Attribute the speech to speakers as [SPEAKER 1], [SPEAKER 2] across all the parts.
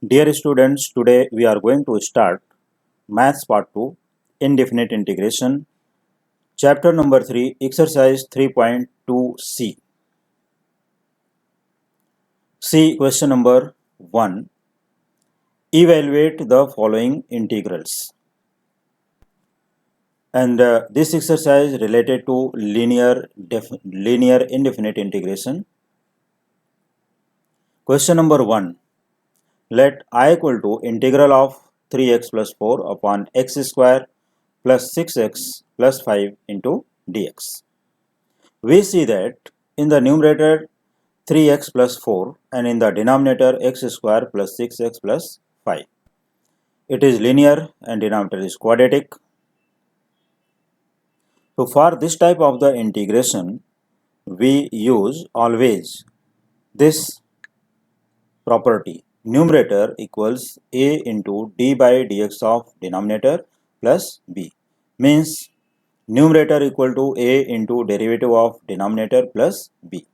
[SPEAKER 1] Dear students, today we are going to start Maths Part 2, Indefinite Integration, Chapter number 3, Exercise 3.2c. See question number 1. Evaluate the following integrals. And this exercise related to linear indefinite integration. Question number 1. Let I equal to integral of 3x plus 4 upon x square plus 6x plus 5 into dx. We see that in the numerator 3x plus 4 and in the denominator x square plus 6x plus 5. It is linear and denominator is quadratic. So for this type of the integration, we use always this property. Numerator equals a into d by dx of denominator plus b. Means numerator equal to a into derivative of denominator plus b.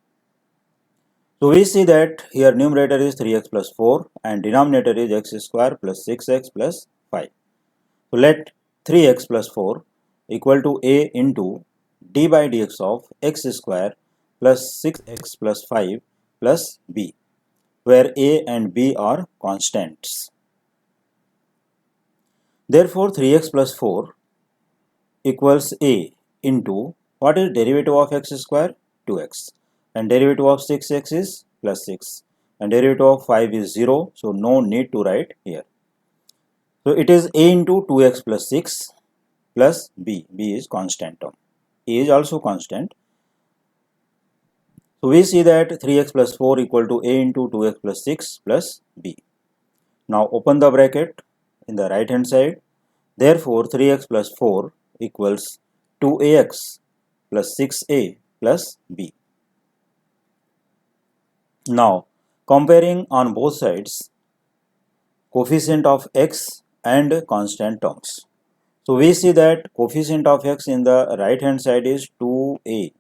[SPEAKER 1] So we see that here numerator is 3x plus 4 and denominator is x square plus 6x plus 5. So let 3x plus 4 equal to a into d by dx of x square plus 6x plus 5 plus b, where a and b are constants. Therefore 3x plus 4 equals a into what is derivative of x square? 2x, and derivative of 6x is plus 6, and derivative of 5 is 0, so no need to write here. So it is a into 2x plus 6 plus b. B is constant term. A is also constant. So we see that 3x plus 4 equal to a into 2x plus 6 plus b. Now open the bracket in the right hand side. Therefore 3x plus 4 equals 2ax plus 6a plus b. Now comparing on both sides coefficient of x and constant terms. So we see that coefficient of x in the right hand side is 2a.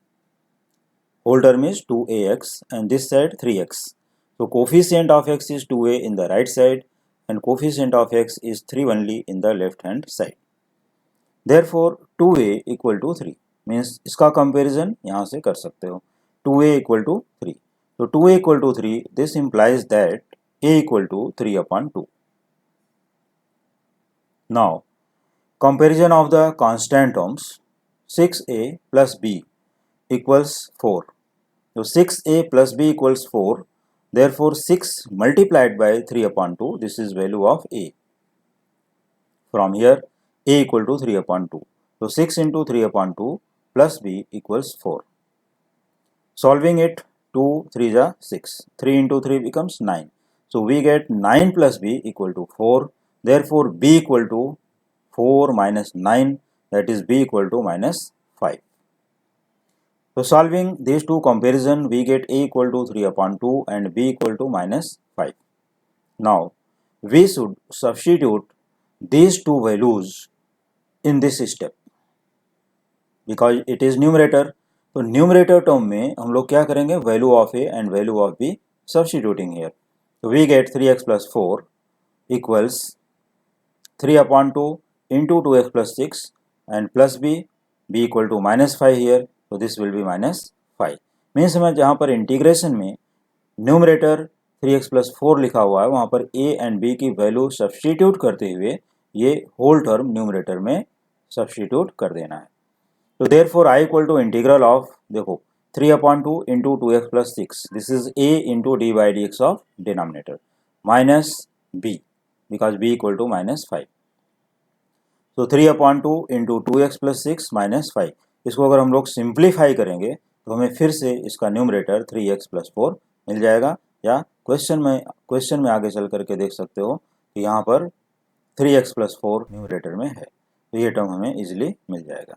[SPEAKER 1] Whole term is 2ax and this side 3x. So coefficient of x is 2a in the right side and coefficient of x is 3 only in the left hand side. Therefore 2a equal to 3 means इसका comparison यहाँ से कर सकते हो. 2a equal to 3. So 2a equal to 3, this implies that a equal to 3 upon 2. Now comparison of the constant terms, 6a plus b equals 4. So 6a plus b equals 4. Therefore 6 multiplied by 3 upon 2, this is value of a. From here a equal to 3 upon 2. So 6 into 3 upon 2 plus b equals 4. Solving it, 2 3 is 6. 3 into 3 becomes 9. So we get 9 plus b equal to 4. Therefore b equal to 4 minus 9, that is b equal to minus 5. So solving these two comparison, we get a equal to 3 upon 2 and b equal to minus 5. Now we should substitute these two values in this step because it is numerator. तो numerator term में हम लोग क्या करेंगे, value of a and value of b substituting here. तो we get 3x plus 4 equals 3 upon 2 into 2x plus 6 and plus b equal to minus 5 here. So this will be minus 5. Means हमें जहाँ पर integration में numerator 3x plus 4 लिखा हुआ है वहाँ पर a एंड b की वैल्यू सब्स्टिट्यूट करते हुए ये होल टर्म न्यूमरेटर में सब्स्टिट्यूट कर देना है. तो therefore i equal to integral of, देखो 3 upon 2 into 2x plus 6, this is a into d by dx of denominator minus b because b equal to minus 5. तो 3 upon 2 into 2x plus 6 minus 5. इसको अगर हम लोग simplify करेंगे तो हमें फिर से इसका न्यूमरेटर 3x plus 4 मिल जाएगा. या क्वेश्चन में आगे चल करके देख सकते हो कि यहाँ पर 3x plus 4 न्यूमरेटर में है, तो ये टर्म हमें इजीली मिल जाएगा.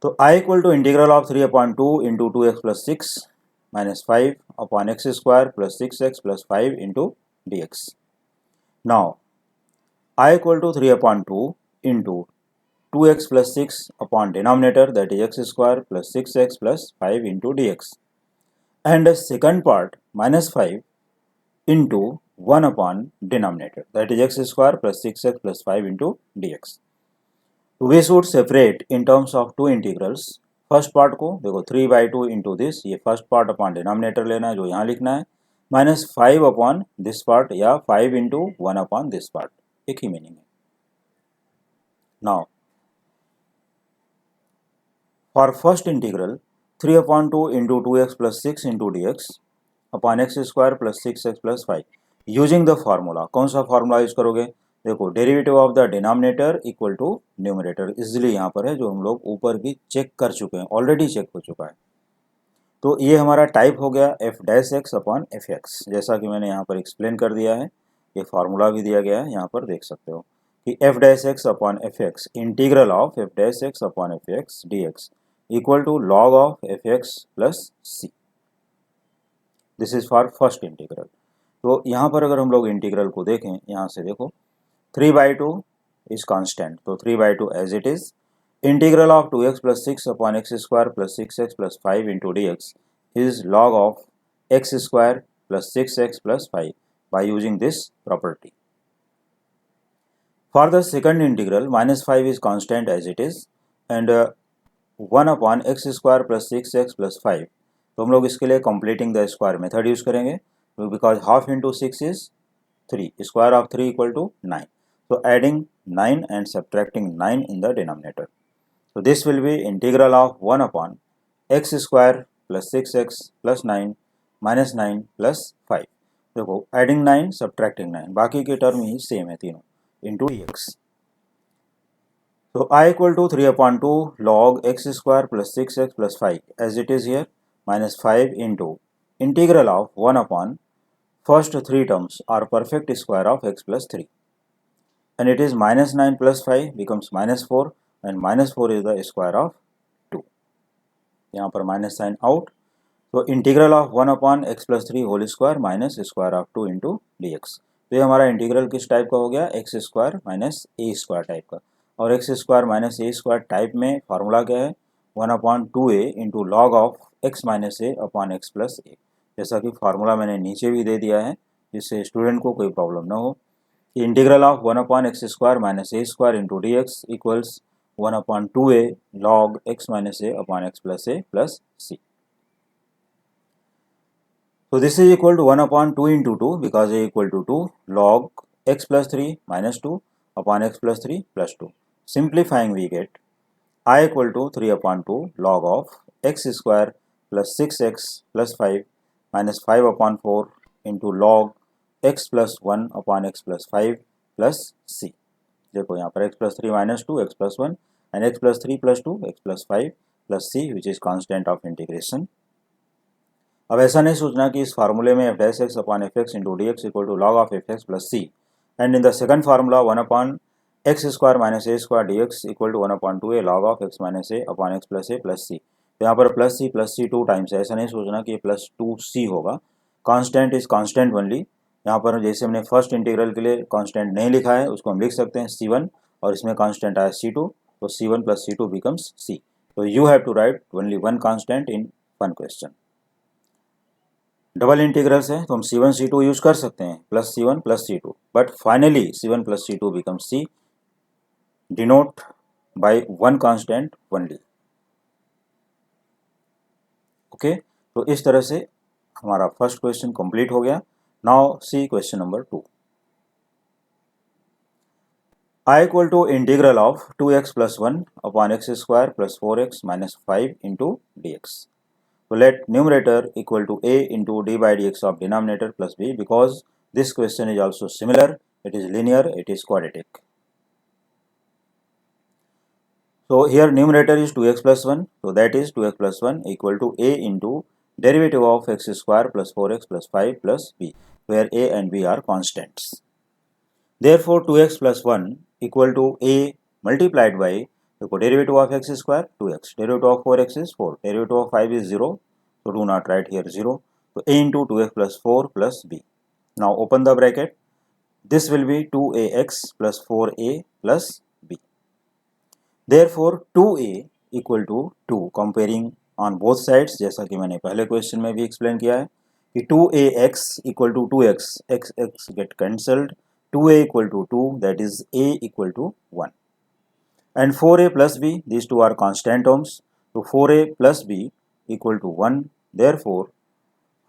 [SPEAKER 1] तो i equal to integral of 3 upon 2 into 2x plus 6 minus 5 upon x square plus 6x plus 5 into dx. Now i equal to 3 upon 2 into 2x plus 6 upon denominator, that is x square plus 6x plus 5 into dx. And the second part minus 5 into 1 upon denominator, that is x square plus 6x plus 5 into dx. We should separate in terms of two integrals. First part को देखो 3/2 into this, ये first part upon denominator लेना है जो यहाँ लिखना है, minus 5 upon this part या 5 इंटू 1 अपॉन दिस पार्ट, एक ही मीनिंग है. Now for first integral 3/2 into 2x plus 6 into dx upon x square plus 6x plus 5 using the formula. कौन सा फार्मूला यूज करोगे? देखो derivative of the denominator equal to numerator, easily यहाँ पर है जो हम लोग ऊपर भी चेक कर चुके हैं, ऑलरेडी चेक हो चुका है. तो ये हमारा टाइप हो गया F dash x upon f x, जैसा कि मैंने यहाँ पर एक्सप्लेन कर दिया है, ये फार्मूला भी दिया गया है, यहाँ पर देख सकते हो कि f dash x upon f x integral of f dash x upon f x d x equal to log of f x plus c. This is for first integral. तो यहाँ पर अगर हम लोग इंटीग्रल को देखें, यहाँ से देखो 3/2 is constant, तो 3/2 as it is. Integral of 2x plus 6 upon x square plus 6x plus 5 into dx is log of x square plus 6x plus 5 by using this property. For the second integral, minus 5 is constant as it is and 1 upon x square plus 6x plus 5. तो हम लोग इसके लिए completing the square method use करेंगे, because half into 6 is 3, square of 3 equal to 9. So adding 9 and subtracting 9 in the denominator. So this will be integral of 1 upon x square plus 6x plus 9 minus 9 plus 5. देखो adding 9 subtracting 9, बाकी के term ही same है तीनों, into dx. So I equal to 3/2 log x square plus 6x plus 5 as it is here minus 5 into integral of 1 upon first three terms are perfect square of x plus 3. And it is minus 9 plus 5 becomes minus 4 and minus 4 is the square of 2. यहाँ पर minus sign out. So integral of 1 upon x plus 3 whole square minus square of 2 into dx. तो ये हमारा integral किस type का हो गया? X square minus a square type का. और x square minus a square type में फार्मूला क्या है? 1/2a into log of x minus a upon x plus a. जैसा कि फार्मूला मैंने नीचे भी दे दिया है, जिससे स्टूडेंट को कोई प्रॉब्लम ना हो. Integral of 1 upon x square minus a square into d x equals 1/2a log x minus a upon x plus a plus c. So this is equal to 1/2 into 2 because a equal to 2 log x plus 3 minus 2 upon x plus 3 plus 2. Simplifying we get I equal to 3/2 log of x square plus 6x plus 5 minus 5/4 into log x plus 1 upon x plus 5 plus c. देखो यहाँ पर x plus 3 minus 2 x plus 1 and x plus 3 plus 2 x plus 5 plus c which is constant of integration. अब ऐसा नहीं सोचना कि इस फार्मूले में f dash x upon f x into d x equal to log of f x plus c and in the second formula 1/x square minus a square d x equal to 1/2a log of x minus a upon x plus c. तो यहाँ पर plus सी 2 times है, ऐसा नहीं सोचना कि ये plus 2c होगा. Constant is constant only. यहाँ पर जैसे हमने फर्स्ट इंटीग्रल के लिए कांस्टेंट नहीं लिखा है, उसको हम लिख सकते हैं c1 और इसमें कांस्टेंट आया c2, तो c1 plus c2 becomes c. तो you have to write only one constant in one question. Double integrals है तो हम c1 c2 यूज कर सकते हैं, plus c1 plus c2, but finally c1 plus c2 becomes c, denote by one constant only. Okay, तो इस तरह से हमारा फर्स्ट क्वेश्चन कंप्लीट हो गया. Now see question number 2. I equal to integral of 2x plus 1 upon x square plus 4x minus 5 into dx. So let numerator equal to a into d by dx of denominator plus b, because this question is also similar. It is linear, it is quadratic. So here numerator is 2x plus 1. So that is 2x plus 1 equal to a into derivative of x square plus 4x plus 5 plus b, where a and b are constants. Therefore 2x plus 1 equal to a multiplied by the derivative of x square 2x, derivative of 4x is 4, derivative of 5 is 0, so do not write here 0. So a into 2x plus 4 plus b. Now open the bracket. This will be 2ax plus 4a plus b. Therefore 2a equal to 2, comparing on both sides, जैसा कि मैंने पहले question में भी explain किया है. कि 2ax equal to 2x, x get cancelled, 2a equal to 2, that is a equal to 1. And 4a plus b, these two are constant terms, so 4a plus b equal to 1, therefore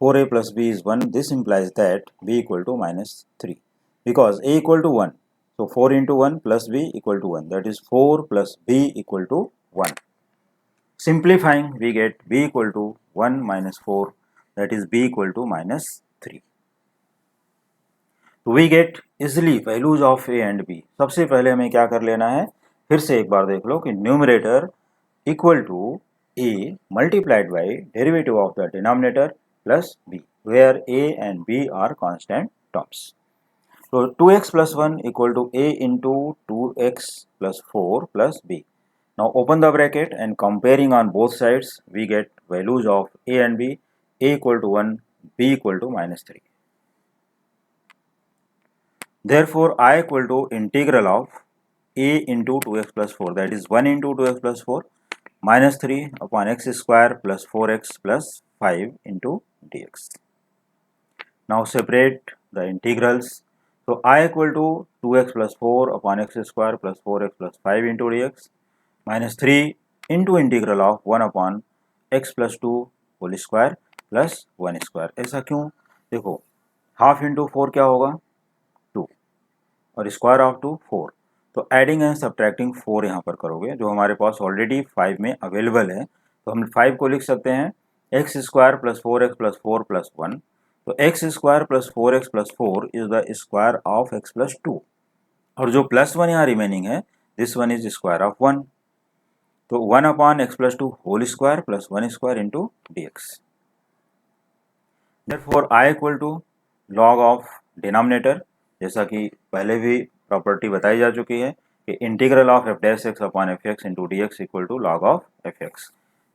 [SPEAKER 1] 4a plus b is 1, this implies that b equal to minus 3, because a equal to 1, so 4 into 1 plus b equal to 1, that is 4 plus b equal to 1. Simplifying, we get b equal to 1 minus 4, that is b equal to minus 3. तो we get easily values of a and b. सबसे पहले हमें क्या कर लेना है, फिर से एक बार देख लो कि numerator equal to a multiplied by derivative of the denominator plus b, where a and b are constant terms. So 2x plus 1 equal to a into 2x plus 4 plus b. Now open the bracket and comparing on both sides, we get values of a and b, a equal to 1, b equal to minus 3. Therefore, I equal to integral of a into 2x plus 4, that is 1 into 2x plus 4 minus 3 upon x square plus 4x plus 5 into dx. Now separate the integrals. So I equal to 2x plus 4 upon x square plus 4x plus 5 into dx minus 3 into integral of 1 upon x plus 2 whole square plus 1 square. ऐसा क्यों? देखो half into 4 क्या होगा 2 और square of 2 4, तो adding and subtracting 4 यहाँ पर करोगे जो हमारे पास ऑलरेडी 5 में अवेलेबल है, तो हम 5 को लिख सकते हैं x square plus 4x plus 4 plus 1, तो x square plus 4x plus 4 is the square of x plus 2, और जो प्लस 1 यहाँ रिमेनिंग है this one is square of 1, तो 1 upon x plus 2 whole square plus 1 square into d x. Therefore I equal to log of denominator, जैसा कि पहले भी property बताई जा चुकी है कि integral of f dash x upon f x into d x equal to log of f x,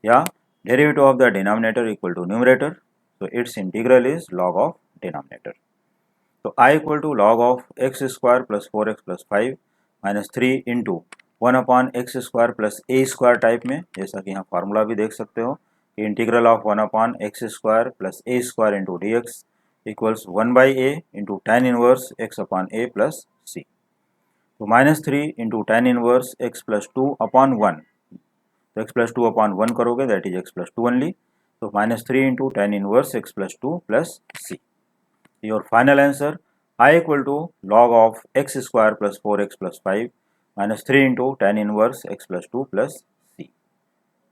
[SPEAKER 1] या derivative of the denominator equal to numerator, so its integral is log of denominator. So I equal to log of x square plus 4x plus 5 minus 3 into 1 upon x square plus a square type में, जैसा कि यहाँ formula भी देख सकते हो कि integral of 1 upon x square plus a square into dx equals 1 by a into tan inverse x upon a plus c. तो minus 3 into tan inverse x plus 2 upon 1, तो x plus 2 upon 1 करोगे that is x plus 2 only. So minus 3 into tan inverse x plus 2 plus c. Your final answer, I equal to log of x square plus 4x plus 5 minus 3 into tan inverse x plus 2 plus c,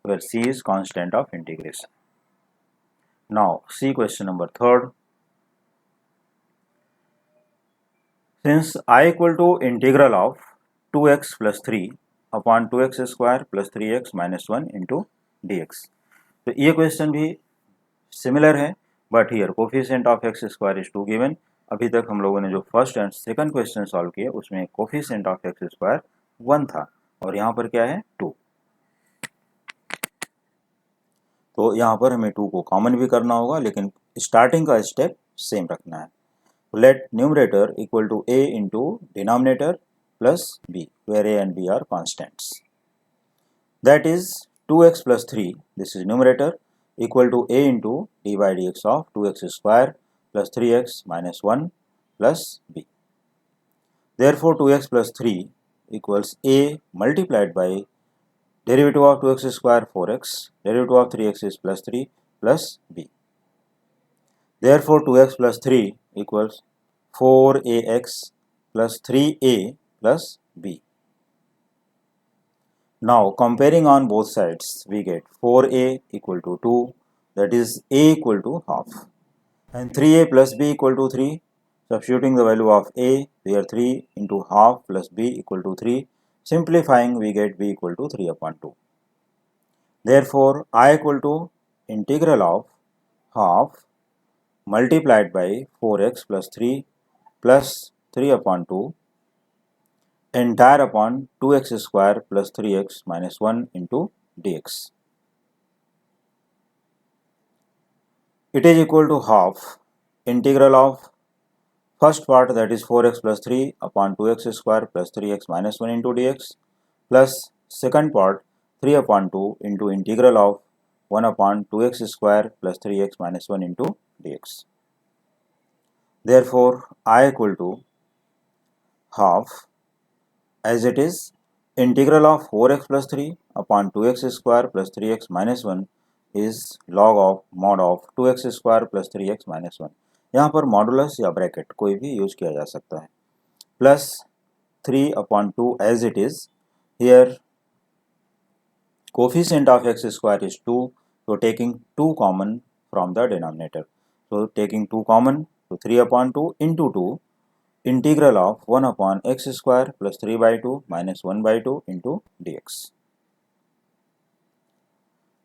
[SPEAKER 1] where c is constant of integration. Now see question number 3rd. Since I equal to integral of 2x plus 3 upon 2x square plus 3x minus 1 into dx, तो ये question भी similar है, but here coefficient of x square is 2 given. अभी तक हम लोगों ने जो first and second question solve किए उसमें कोफिशिएंट ऑफ एक्स स्क्वायर 1 था और यहाँ पर क्या है 2, तो यहाँ पर हमें 2 को कॉमन भी करना होगा, लेकिन स्टार्टिंग का स्टेप सेम रखना है. Let numerator equal to a into denominator plus b, where a and b are constants, that is 2x plus 3, this is numerator, equal to a into d by dx of 2x square plus 3x minus 1 plus b. Therefore 2x plus 3 equals a multiplied by derivative of 2x square 4x, derivative of 3x is plus 3 plus b. Therefore 2x plus 3 equals 4ax plus 3a plus b. Now comparing on both sides, we get 4a equal to 2, that is a equal to half, and 3a plus b equal to 3. Substituting the value of a, we are 3 into half plus b equal to 3. Simplifying, we get b equal to 3 upon 2. Therefore, I equal to integral of half multiplied by 4x plus 3 plus 3 upon 2 entire upon 2x square plus 3x minus 1 into dx. It is equal to half integral of first part, that is 4x plus 3 upon 2x square plus 3x minus 1 into dx, plus second part 3 upon 2 into integral of 1 upon 2x square plus 3x minus 1 into dx. Therefore, I equal to half, as it is, integral of 4x plus 3 upon 2x square plus 3x minus 1 is log of mod of 2x square plus 3x minus 1. यहाँ पर modulus या bracket कोई भी use किया जा सकता है. Plus 3 upon 2 as it is. Here coefficient of x square is 2, so taking 2 common from the denominator. So taking 2 common, so 3 upon 2 into 2, integral of 1 upon x square plus 3 by 2 minus 1 by 2 into dx.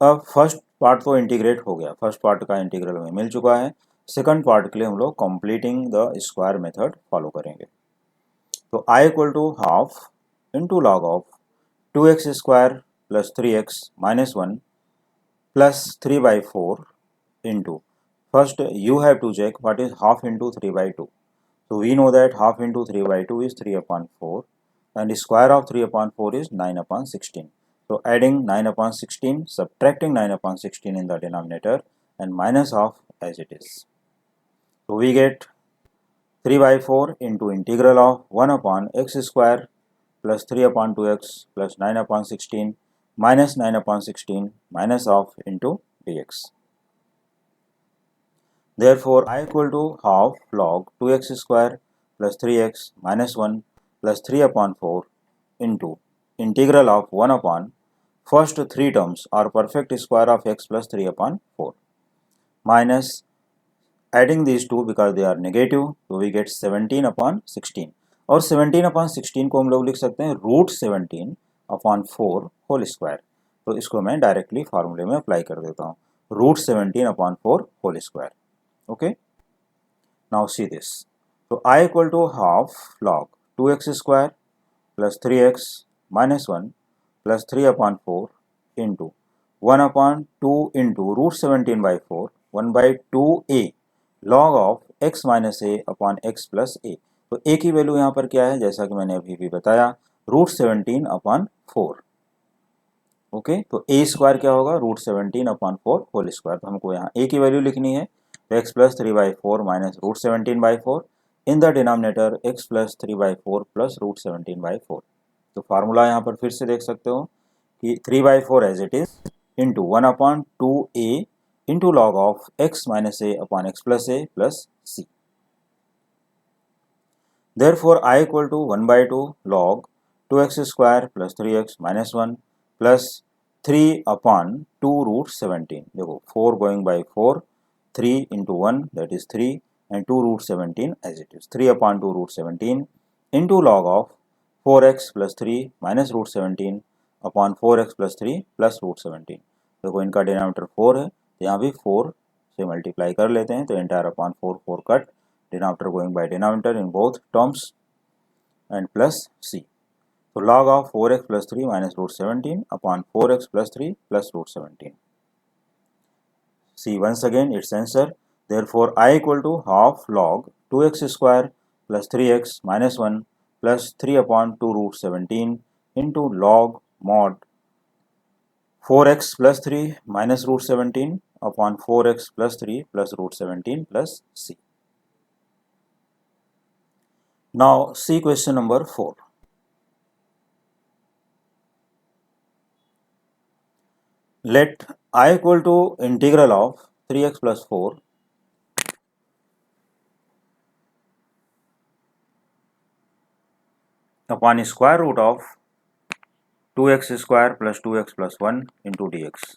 [SPEAKER 1] अब first part तो integrate हो गया, first part का integral हमें मिल चुका है. Second part के लिए हम लोग completing the square method follow करेंगे. तो i equal to half into log of 2x square plus 3x minus 1 plus 3 by 4 into, first you have to check what is half into 3 by 2. So we know that half into 3 by 2 is 3 upon 4 and square of 3 upon 4 is 9 upon 16. So adding 9 upon 16, subtracting 9 upon 16 in the denominator and minus half as it is. So we get 3 by 4 into integral of 1 upon x square plus 3 upon 2x plus 9 upon 16 minus 9 upon 16 minus half into dx. Therefore, I equal to half log 2x square plus 3x minus 1 plus 3 upon 4 into integral of 1 upon first 3 terms or perfect square of x plus 3 upon 4 minus adding these two because they are negative, so we get 17 upon 16. और 17 upon 16 को हम लोग लिख सकते हैं root 17 upon 4 whole square. तो इसको मैं डायरेक्टली फार्मूले में अप्लाई कर देता हूँ, root 17 upon 4 whole square. Okay, now see this. So I equal to half log 2x square plus 3x minus 1 plus 3 upon 4 into 1 upon 2 into root 17 by 4 1 by 2a log of x minus a upon x plus a. तो a की value यहाँ पर क्या है, जैसा कि मैंने अभी भी बताया, रूट 17 upon 4. ओके, तो a स्क्वायर क्या होगा, रूट 17 upon 4 होल स्क्वायर. तो हमको यहाँ a की वैल्यू लिखनी है, x plus 3 by 4 minus root 17 by 4 in the denominator x plus 3 by 4 plus root 17 by 4. तो फार्मूला यहाँ पर फिर से देख सकते हो कि 3 by 4 as it is into 1 upon 2a into log of x minus a upon x plus a plus c. Therefore, I equal to 1 by 2 log 2x square plus 3x minus 1 plus 3 upon 2 root 17. देखो 4 going by 4, 3 into 1 that is 3 and 2 root 17 as it is. 3 upon 2 root 17 into log of 4x plus 3 minus root 17 upon 4x plus 3 plus root 17. देखो इनका denominator 4 है, तो यहाँ भी 4 से multiply कर लेते हैं, तो entire upon 4 4 cut, denominator going by denominator in both terms and plus c. तो log of 4x plus 3 minus root 17 upon 4x plus 3 plus root 17. See once again its answer. Therefore, I equal to half log 2x square plus 3x minus 1 plus 3 upon 2 root 17 into log mod 4x plus 3 minus root 17 upon 4x plus 3 plus root 17 plus c. Now see question number 4. Let I equal to integral of 3x plus 4 upon square root of 2x square plus 2x plus 1 into dx.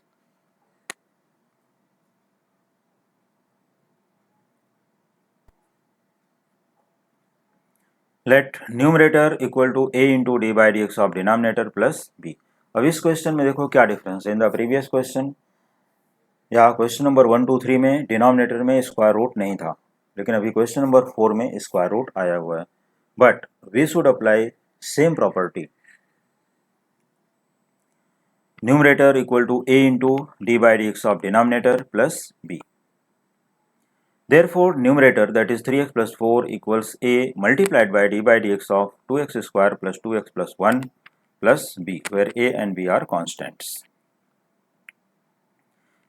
[SPEAKER 1] Let numerator equal to a into d by dx of denominator plus b. अब इस question में देखो क्या difference है. In the previous question या question number 1 2 3 में denominator में square root नहीं था, लेकिन अभी क्वेश्चन नंबर 4 में स्क्वायर रूट आया हुआ है. But we should apply same property. Numerator equal to a into d by dx of denominator plus b. Therefore, numerator that is 3x plus 4 equals a multiplied by d by dx of 2x square plus 2x plus 1 plus b, where a and b are constants.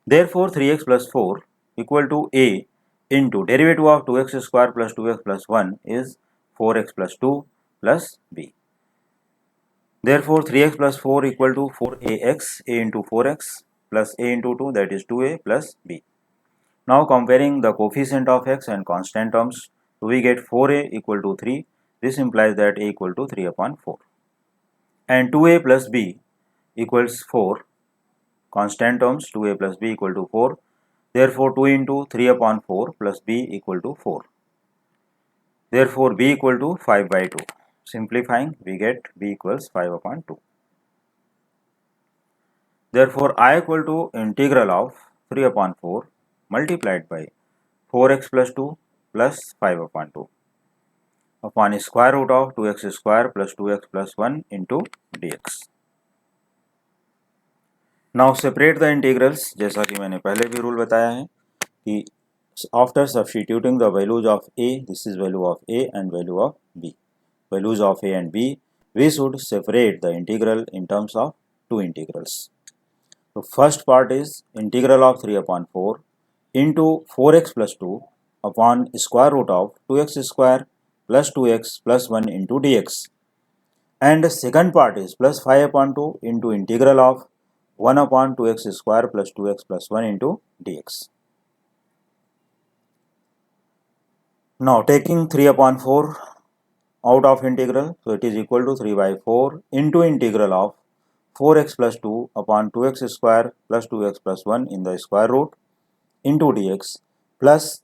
[SPEAKER 1] Therefore, 3x plus 4 equal to a into derivative of 2x square plus 2x plus 1 is 4x plus 2 plus b. Therefore, 3x plus 4 equal to 4ax, a into 4x plus a into 2, that is 2a plus b. Now comparing the coefficient of x and constant terms, we get 4a equal to 3. This implies that a equal to 3 upon 4. And 2a plus b equals 4. Constant terms, 2a plus b equal to 4. Therefore, 2 into 3 upon 4 plus b equal to 4. Therefore, b equal to 5 by 2. Simplifying, we get b equals 5 upon 2. Therefore, I equal to integral of 3 upon 4 multiplied by 4x plus 2 plus 5 upon 2 upon square root of 2x square plus 2x plus 1 into dx. Now separate the integrals, जैसा कि मैंने पहले भी rule बताया है कि after substituting the values of a, this is value of a and value of b, values of a and b, we should separate the integral in terms of two integrals. So first part is integral of 3 upon 4 into 4x plus 2 upon square root of 2x square plus 2x plus 1 into dx. And the second part is plus 5 upon 2 into integral of 1 upon 2x square plus 2x plus 1 into dx. Now taking 3 upon 4 out of integral, so it is equal to 3 by 4 into integral of 4x plus 2 upon 2x square plus 2x plus 1 in the square root into dx plus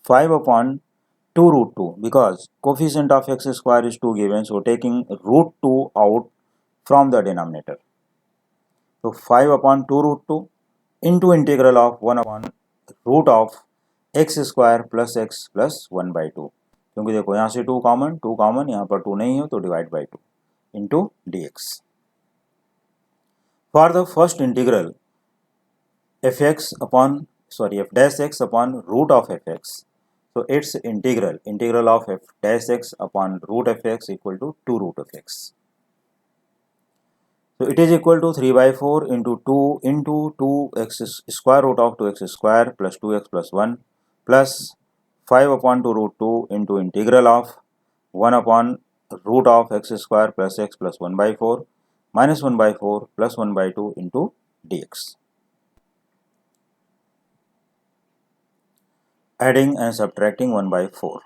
[SPEAKER 1] 5 upon 2 root 2, because coefficient of x square is 2 given, so taking root 2 out from the denominator. So 5 upon 2 root 2 into integral of 1 upon root of x square plus x plus 1 by 2, क्योंकि देखो यहाँ से 2 common यहाँ पर 2 नहीं हो तो divide by 2 into dx. For the first integral f dash x upon root of fx, so its integral of f dash x upon root of x equal to 2 root of x. So it is equal to 3 by 4 into 2 into 2x square root of 2x square plus 2x plus 1 plus 5 upon 2 root 2 into integral of 1 upon root of x square plus x plus 1 by 4 minus 1 by 4 plus 1 by 2 into dx. Adding and subtracting 1 by 4,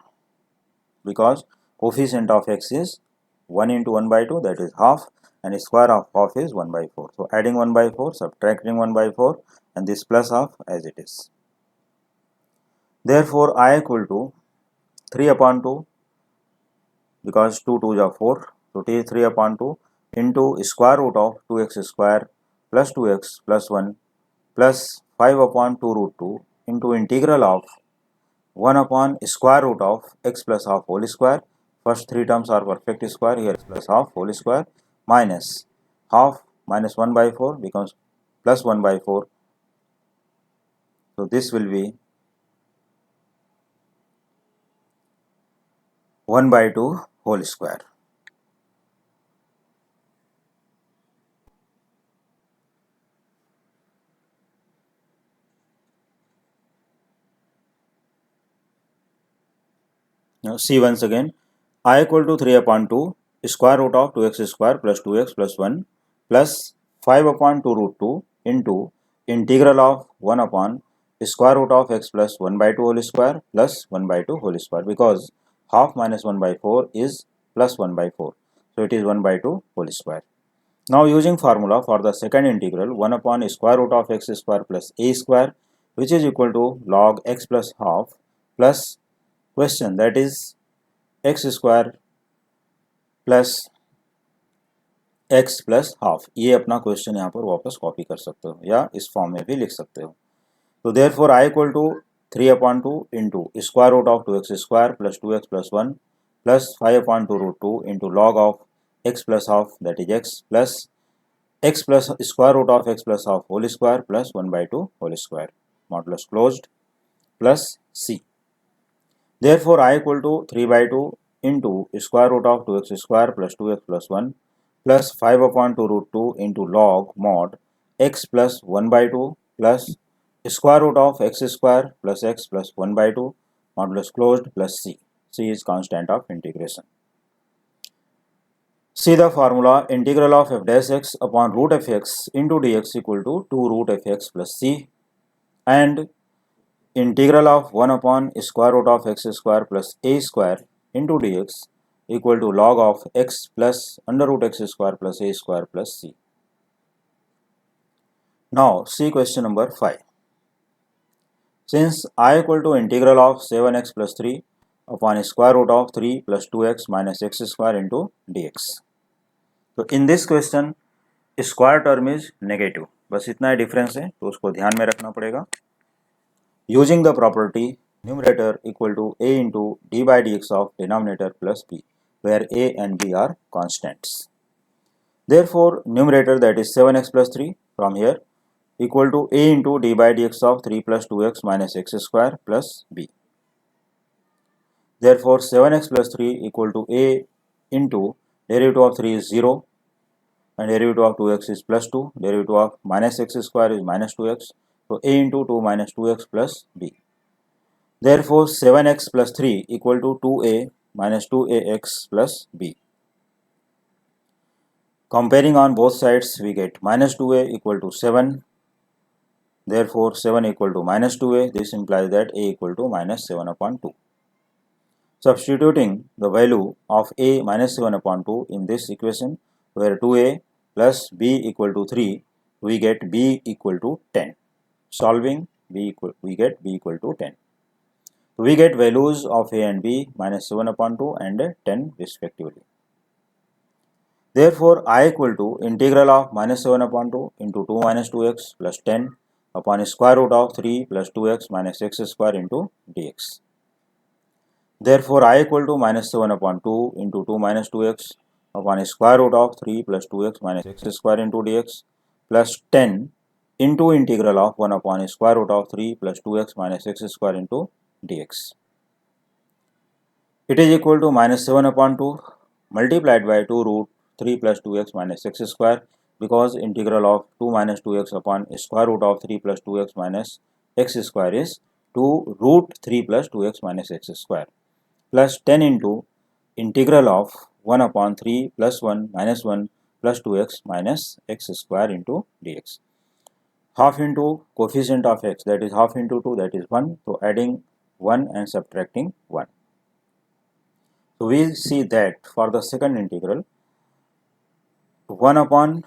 [SPEAKER 1] because coefficient of x is 1 into 1 by 2, that is half, and square of half is 1 by 4. So adding 1 by 4, subtracting 1 by 4, and this plus half as it is. Therefore, I equal to 3 upon 2, because 2 2s are 4, so it is 3 upon 2 into square root of 2x square plus 2x plus 1 plus 5 upon 2 root 2 into integral of 1 upon square root of x plus half whole square. First three terms are perfect square, here is plus half whole square minus half minus 1 by 4 becomes plus 1 by 4. So this will be 1 by 2 whole square. Now see once again, I equal to 3 upon 2 square root of 2x square plus 2x plus 1 plus 5 upon 2 root 2 into integral of 1 upon square root of x plus 1 by 2 whole square plus 1 by 2 whole square, because half minus 1 by 4 is plus 1 by 4. So it is 1 by 2 whole square. Now using formula for the second integral, 1 upon square root of x square plus a square, which is equal to log x plus half plus question, that is x square plus x plus half, ये अपना question यहाँ पर वापस copy कर सकते हो या इस फॉर्म में भी लिख सकते हो. तो therefore I equal to 3 upon 2 into square root of 2x square plus 2x plus 1 plus 5 upon 2 root 2 into log of x plus half, that is x plus square root of x plus half whole square plus 1 by 2 whole square modulus closed plus c. Therefore, I equal to 3 by 2 into square root of 2x square plus 2x plus 1 plus 5 upon 2 root 2 into log mod x plus 1 by 2 plus square root of x square plus x plus 1 by 2 modulus closed plus c. C is constant of integration. See the formula integral of f dash x upon root f x into dx equal to 2 root f x plus c, and integral of 1 upon square root of x square plus a square into dx equal to log of x plus under root x square plus a square plus c. Now see question number 5. Since I equal to integral of 7x plus 3 upon square root of 3 plus 2x minus x square into dx. तो in this question square term is negative, बस इतना ही difference है, तो उसको ध्यान में रखना पड़ेगा. Using the property numerator equal to a into d by d x of denominator plus b, where a and b are constants. Therefore numerator, that is 7x plus 3 from here, equal to a into d by dx of 3 plus 2x minus x square plus b. Therefore 7x plus 3 equal to a into derivative of 3 is 0 and derivative of 2x is plus 2, derivative of minus x square is minus 2x, so a into 2 minus 2x plus b. Therefore 7x plus 3 equal to 2a minus 2ax plus b. Comparing on both sides, we get minus 2a equal to 7, therefore 7 equal to minus 2a, this implies that a equal to minus 7 upon 2. Substituting the value of a minus 7 upon 2 in this equation, where 2a plus b equal to 3, we get b equal to 10. Solving we get b equal to 10. We get values of a and b minus 7 upon 2 and 10 respectively. Therefore I equal to integral of minus 7 upon 2 into 2 minus 2x plus 10 upon square root of 3 plus 2x minus x square into dx. Therefore I equal to minus 7 upon 2 into 2 minus 2x upon square root of 3 plus 2x minus x square into dx plus 10 into integral of 1 upon square root of 3 plus 2x minus x square into dx. It is equal to minus 7 upon 2 multiplied by 2 root 3 plus 2x minus x square, because integral of 2 minus 2x upon square root of 3 plus 2x minus x square is 2 root 3 plus 2x minus x square, plus 10 into integral of 1 upon 3 plus 1 minus 1 plus 2x minus x square into dx. Half into coefficient of x, that is half into 2, that is 1, so adding 1 and subtracting 1. So we see that for the second integral, 1 upon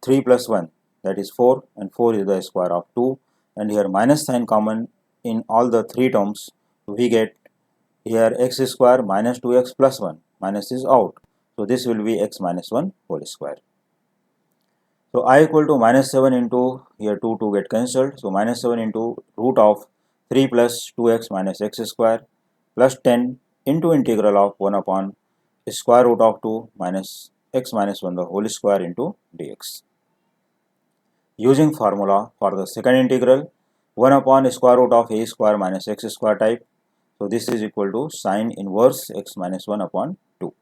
[SPEAKER 1] 3 plus 1, that is 4, and 4 is the square of 2, and here minus sign common in all the three terms, we get here x square minus 2x plus 1, minus is out, so this will be x minus 1 whole square. So I equal to minus 7 into, here 2 get cancelled, so minus 7 into root of 3 plus 2x minus x square plus 10 into integral of 1 upon square root of 2 minus x minus 1 the whole square into dx. Using formula for the second integral, 1 upon square root of a square minus x square type, so this is equal to sine inverse x minus 1 upon 2.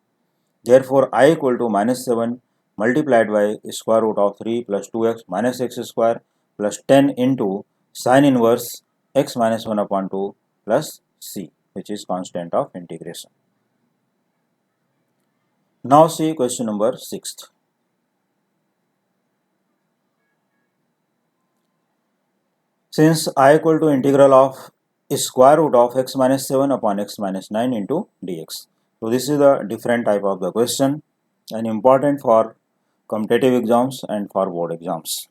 [SPEAKER 1] Therefore I equal to minus 7 multiplied by square root of 3 plus 2x minus x square plus 10 into sine inverse x minus 1 upon 2 plus c, which is constant of integration. Now see question number 6. Since I equal to integral of square root of x minus 7 upon x minus 9 into dx. So this is the different type of the question and important for competitive exams and for board exams.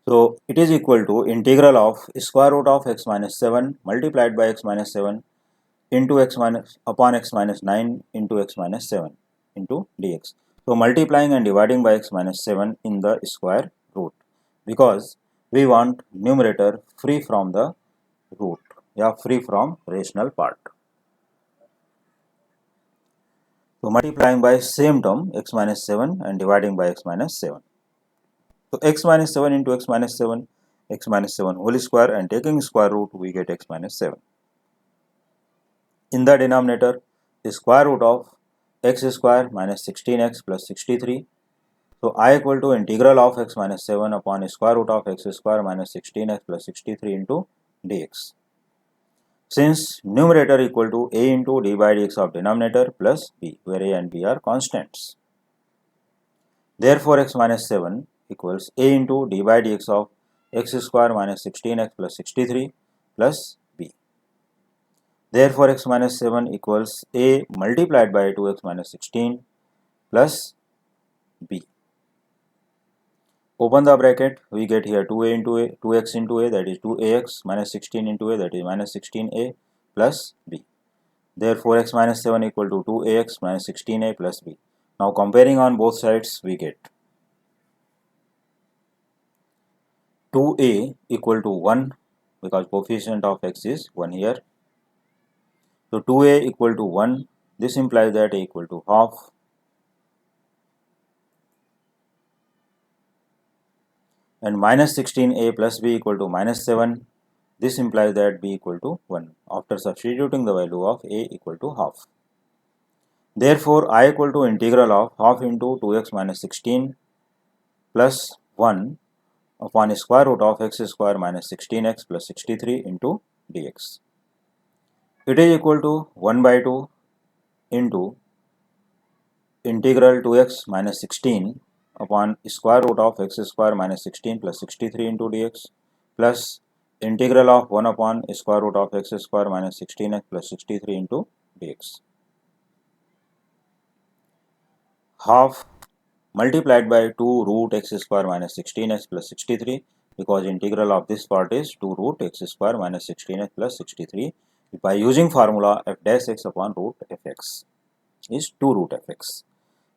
[SPEAKER 1] So it is equal to integral of square root of x minus 7 multiplied by x minus 7 into x minus upon x minus 9 into x minus 7 into dx. So multiplying and dividing by x minus 7 in the square root, because we want numerator free from the root, free from rational part. So multiplying by same term x minus 7 and dividing by x minus 7. So x minus 7 into x minus 7 whole square, and taking square root we get x minus 7. In the denominator, the square root of x square minus 16x plus 63 So I equal to integral of x minus 7 upon square root of x square minus 16x plus 63 into dx. Since numerator equal to a into d by dx of denominator plus b, where a and b are constants. Therefore, x minus 7 equals a into d by dx of x square minus 16x plus 63 plus b. Therefore, x minus 7 equals a multiplied by 2x minus 16 plus b. Open the bracket, we get here 2a into a, 2x into a, that is 2ax, minus 16 into a, that is minus 16a plus b. Therefore, x minus 7 equal to 2ax minus 16a plus b. Now, comparing on both sides, we get 2a equal to 1 because coefficient of x is 1 here. So, 2a equal to 1, this implies that a equal to half. And minus 16a plus b equal to minus 7, this implies that b equal to 1 after substituting the value of a equal to half. Therefore, I equal to integral of half into 2x minus 16 plus 1 upon square root of x square minus 16x plus 63 into dx. It is equal to 1 by 2 into integral 2x minus 16 upon square root of x square minus 16 plus 63 into dx plus integral of 1 upon square root of x square minus 16x plus 63 into dx. Half multiplied by 2 root x square minus 16x plus 63 because integral of this part is 2 root x square minus 16x plus 63 by using formula f dash x upon root fx is 2 root fx.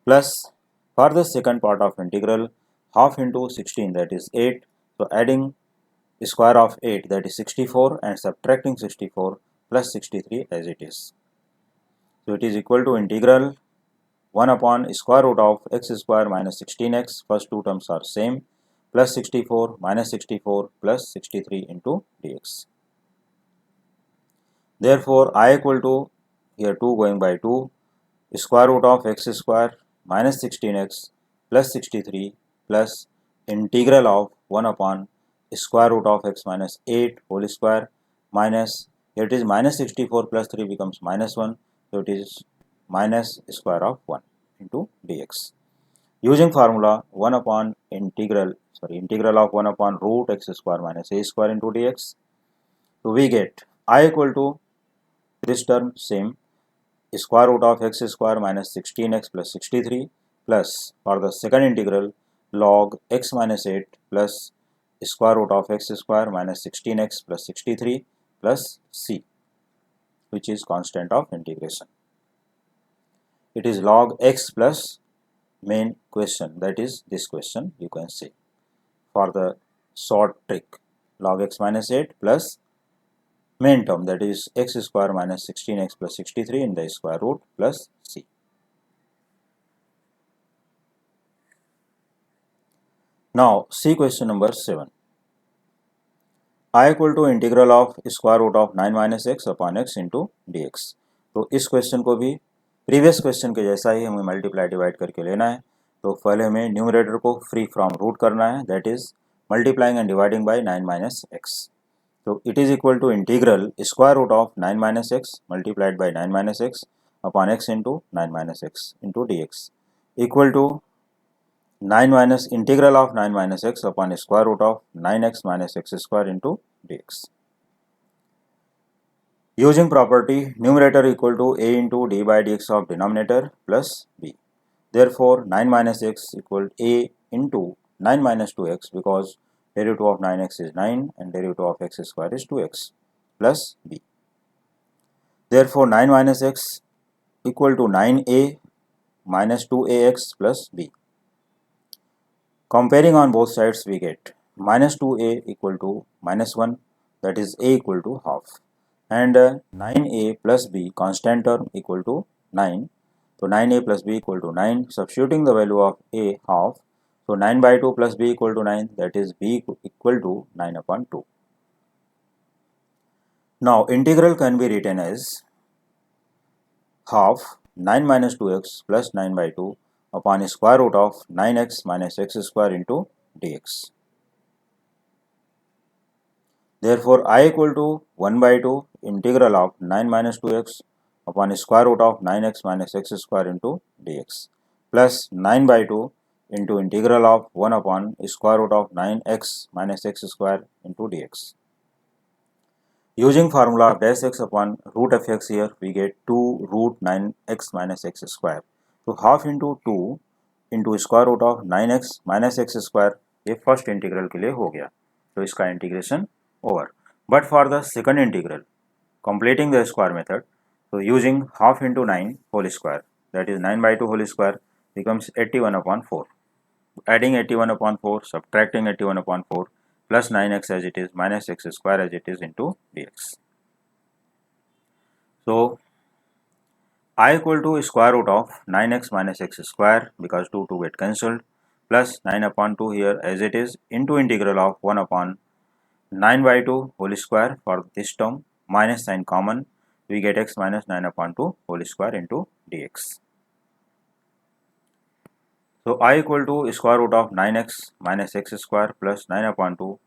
[SPEAKER 1] Plus for the second part of integral half into 16 that is 8, so adding square of 8 that is 64 and subtracting 64 plus 63 as it is. So it is equal to integral 1 upon square root of x square minus 16x, first two terms are same, plus 64 minus 64 plus 63 into dx. Therefore, I equal to here 2 going by 2 square root of x square minus 16x plus 63 plus integral of 1 upon square root of x minus 8 whole square minus, here it is minus 64 plus 3 becomes minus 1, so it is minus square of 1 into dx. Using formula 1 upon integral of 1 upon root x square minus a square into dx, so we get I equal to this term same square root of x square minus 16x plus 63 plus for the second integral log x minus 8 plus square root of x square minus 16x plus 63 plus c, which is constant of integration. It is log x plus main question, that is this question you can say for the short trick, log x minus 8 plus main term that is x square minus 16x plus 63 in the square root plus c. Now see question number 7. I equal to integral of square root of 9 minus x upon x into dx. तो इस question को भी previous question के जैसा ही हमें multiply divide करके लेना है. तो पहले हमें न्यूमरेटर को फ्री फ्रॉम रूट करना है, that is multiplying and dividing by 9 minus x. So it is equal to integral square root of 9 minus x multiplied by 9 minus x upon x into 9 minus x into dx equal to 9 minus integral of 9 minus x upon square root of 9x minus x square into dx. Using property numerator equal to a into d by dx of denominator plus b. Therefore 9 minus x equal a into 9 minus 2x because derivative of 9x is 9 and derivative of x square is 2x plus b. Therefore 9 minus x equal to 9a minus 2ax plus b. Comparing on both sides we get minus 2a equal to minus 1, that is a equal to half, and 9a plus b constant term equal to 9. So 9a plus b equal to 9, substituting the value of a half. So 9 by 2 plus b equal to 9, that is b equal to 9 upon 2. Now integral can be written as half 9 minus 2x plus 9 by 2 upon square root of 9x minus x square into dx. Therefore, I equal to 1 by 2 integral of 9 minus 2x upon square root of 9x minus x square into dx plus 9 by 2 into integral of 1 upon square root of 9x minus x square into dx. Using formula of dash x upon root of x here, we get 2 root 9x minus x square. So half into 2 into square root of 9x minus x square, ये first integral के लिए हो गया, तो इसका integration over. But for the second integral, completing the square method, so using half into 9 whole square, that is 9 by 2 whole square becomes 81 upon 4. Adding 81 upon 4, subtracting 81 upon 4, plus 9x as it is minus x square as it is into dx. So I equal to square root of 9x minus x square, because 2 get cancelled, plus 9 upon 2 here as it is into integral of 1 upon 9 by 2 whole square for this term, minus sign common, we get x minus 9 upon 2 whole square into dx. So I equal to square root of 9x minus x square plus 9 upon 2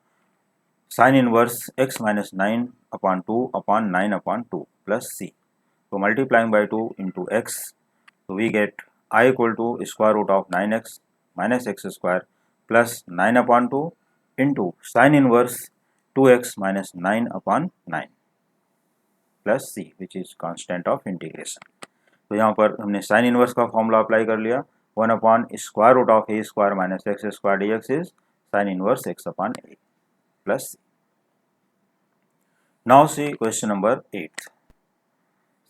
[SPEAKER 1] sin inverse x minus 9 upon 2 upon 9 upon 2 plus c. So multiplying by 2 into x, so we get I equal to square root of 9x minus x square plus 9 upon 2 into sin inverse 2x minus 9 upon 9 plus c, which is constant of integration. तो यहाँ पर हमने sine inverse का formula apply कर लिया, 1 upon square root of a square minus x square d x is sine inverse x upon a plus c. Now see question number 8.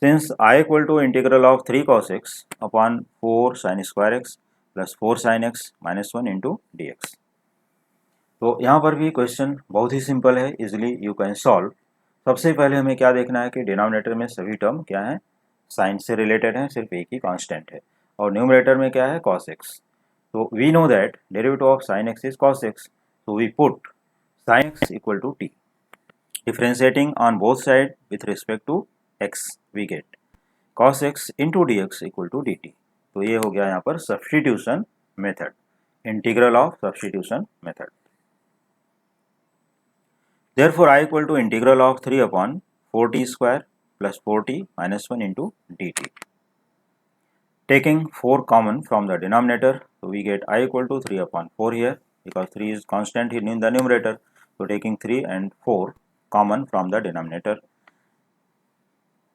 [SPEAKER 1] Since I equal to integral of 3 cos x upon 4 sin square x plus 4 sin x minus 1 into dx. तो यहाँ पर भी question बहुत ही simple है, easily you can solve. सबसे पहले हमें क्या देखना है कि डिनोमिनेटर में सभी टर्म क्या है, साइन से रिलेटेड है, सिर्फ एक ही कांस्टेंट है, और न्यूमरेटर में क्या है, cos x. तो we know that derivative of sin x is cos x, so we put sin x equal to t. Differentiating on both sides with respect to x, we get cos x into dx equal to dt. तो ये हो गया यहाँ पर substitution method, integral of substitution method. Therefore I equal to integral of 3 upon 4t square plus 4t minus 1 into dt. Taking 4 common from the denominator, so we get I equal to 3 upon 4 here, because 3 is constant in the numerator. So taking 3 and 4 common from the denominator,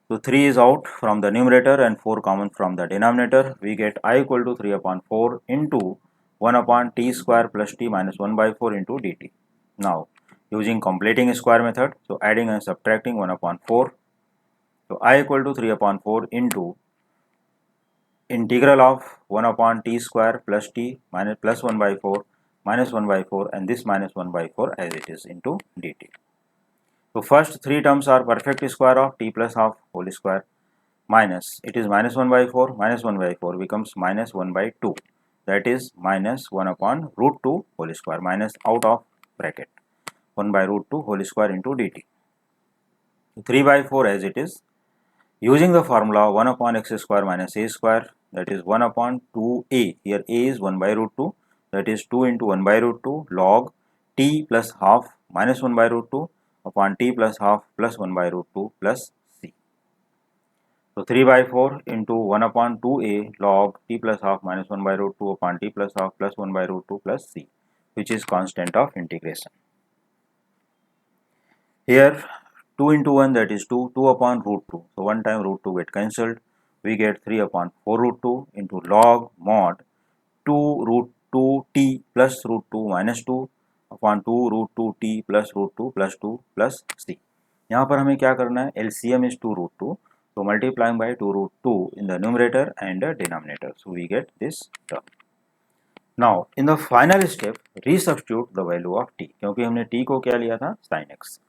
[SPEAKER 1] so 3 is out from the numerator and 4 common from the denominator, we get I equal to 3 upon 4 into 1 upon t square plus t minus 1 by 4 into dt. Now using completing square method, so adding and subtracting 1 upon 4, so I equal to 3 upon 4 into integral of 1 upon t square plus t minus plus 1 by 4 minus 1 by 4 and this minus 1 by 4 as it is into dt. So first three terms are perfect square of t plus half whole square minus, it is minus 1 by 4 minus 1 by 4 becomes minus 1 by 2, that is minus 1 upon root 2 whole square minus out of bracket 1 by root 2 whole square into dt. 3 by 4 as it is, using the formula 1 upon x square minus a square, that is 1 upon 2a, here a is 1 by root 2, that is 2 into 1 by root 2 log t plus half minus 1 by root 2 upon t plus half plus 1 by root 2 plus c. So 3 by 4 into 1 upon 2a log t plus half minus 1 by root 2 upon t plus half plus 1 by root 2 plus c, which is constant of integration. Here 2 into 1, that is 2, 2 upon root 2, so one time root 2 get cancelled, we get 3 upon 4 root 2 into log mod 2 root 2 t plus root 2 minus 2 upon 2 root 2 t plus root 2 plus 2 plus c. यहाँ पर हमें क्या करना है, LCM is 2 root 2, so multiplying by 2 root 2 in the numerator and the denominator, so we get this term. Now in the final step resubstitute the value of t, क्योंकि हमने t को क्या लिया था, sin x.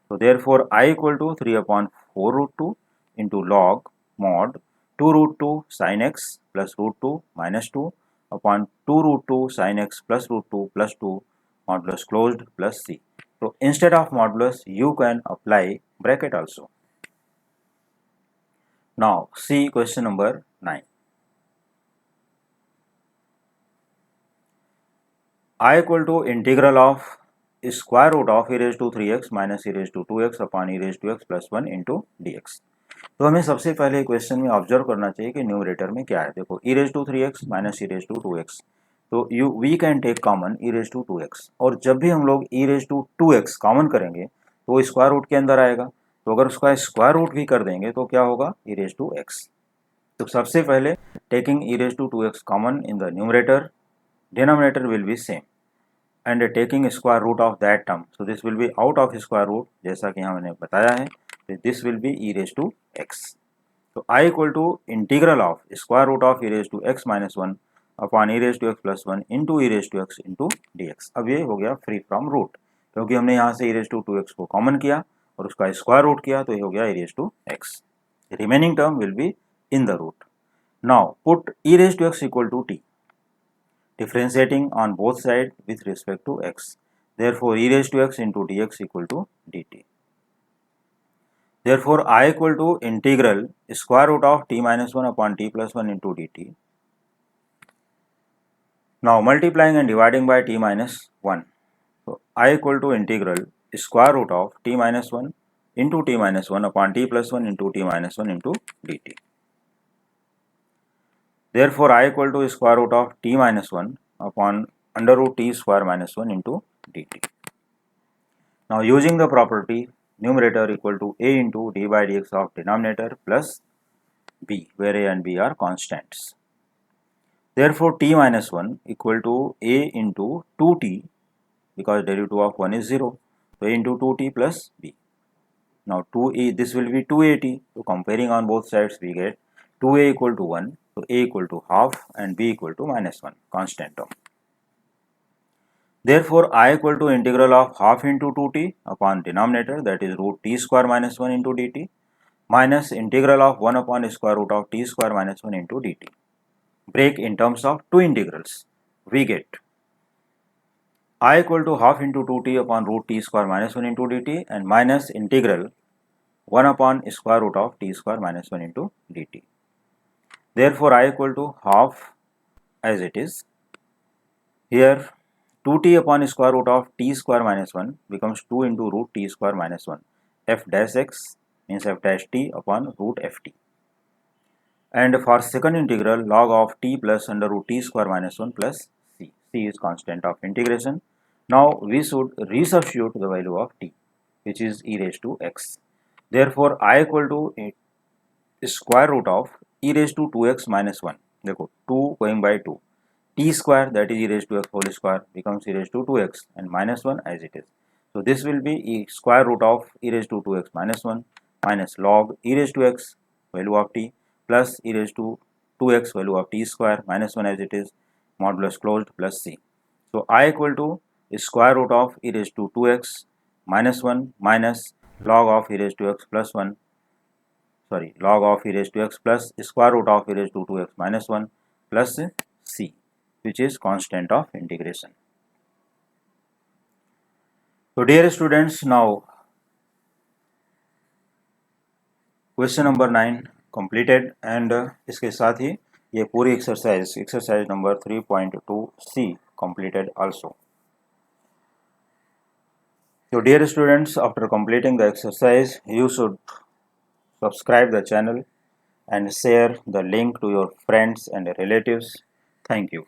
[SPEAKER 1] So therefore I equal to 3 upon 4 root 2 into log mod 2 root 2 sin x plus root 2 minus 2 upon 2 root 2 sin x plus root 2 plus 2 modulus closed plus c. So instead of modulus you can apply bracket also. Now see question number 9. I equal to integral of square root of e raised to 3x minus e raised to 2x upon e raised to x plus 1 into dx. तो हमें सबसे पहले question में observe करना चाहिए कि numerator में क्या है. देखो e raised to 3x minus e raised to 2x, तो we can take common e raised to 2x, और जब भी हम लोग e raised to 2x common करेंगे तो वो स्क्वायर रूट के अंदर आएगा. तो अगर उसका स्क्वायर रूट भी कर देंगे तो क्या होगा, e raised to x. तो सबसे पहले taking e raised to 2x common in the numerator, denominator will be same, and taking square root of that term, so this will be out of square root जैसा कि हमने बताया है. This will be e raised to x. So I equal to integral of square root of e raised to x minus 1 upon e raised to x plus 1 into e raised to x into dx. अब ये हो गया free from root, क्योंकि हमने यहाँ से e raised to 2x को common किया और उसका स्क्वायर रूट किया, तो ये हो गया e raised to x. Remaining term will be in the root. Now put e raised to x equal to t, differentiating on both sides with respect to x. Therefore, e raised to x into dx equal to dt. Therefore, I equal to integral square root of t minus 1 upon t plus 1 into dt. Now, multiplying and dividing by t minus 1. So, I equal to integral square root of t minus 1 into t minus 1 upon t plus 1 into t minus 1 into dt. Therefore, I equal to square root of t minus 1 upon under root t square minus 1 into dt. Now, using the property numerator equal to a into d by dx of denominator plus b, where a and b are constants. Therefore, t minus 1 equal to a into 2t, because derivative of 1 is 0, so a into 2t plus b. Now, 2a, this will be 2at, so comparing on both sides we get 2a equal to 1, so a equal to half and b equal to minus 1, constant term. Therefore, I equal to integral of half into 2t upon denominator, that is root t square minus 1 into dt, minus integral of 1 upon square root of t square minus 1 into dt. Break in terms of two integrals, we get I equal to half into 2t upon root t square minus 1 into dt and minus integral 1 upon square root of t square minus 1 into dt. Therefore, I equal to half as it is. Here 2t upon square root of t square minus 1 becomes 2 into root t square minus 1. F dash x means f dash t upon root ft. And for second integral, log of t plus under root t square minus 1 plus c. C is constant of integration. Now we should resubstitute the value of t, which is e raised to x. Therefore, I equal to square root of e raised to 2x minus 1. देखो 2 going by 2. T square, that is e raised to x whole square, becomes e raised to 2x and minus 1 as it is. So this will be e square root of e raised to 2x minus 1 minus log e raised to x value of t plus e raised to 2x value of t square minus 1 as it is, modulus closed plus c. So I equal to square root of e raised to 2x minus 1 minus log of e raised to x plus 1, sorry, log of e raised to x plus square root of e raised to 2x minus 1 plus c, which is constant of integration. So dear students, now question number 9 completed, and इसके साथ ही ये पूरी exercise number 3.2c completed also. So dear students, after completing the exercise, you should subscribe the channel and share the link to your friends and relatives. Thank you.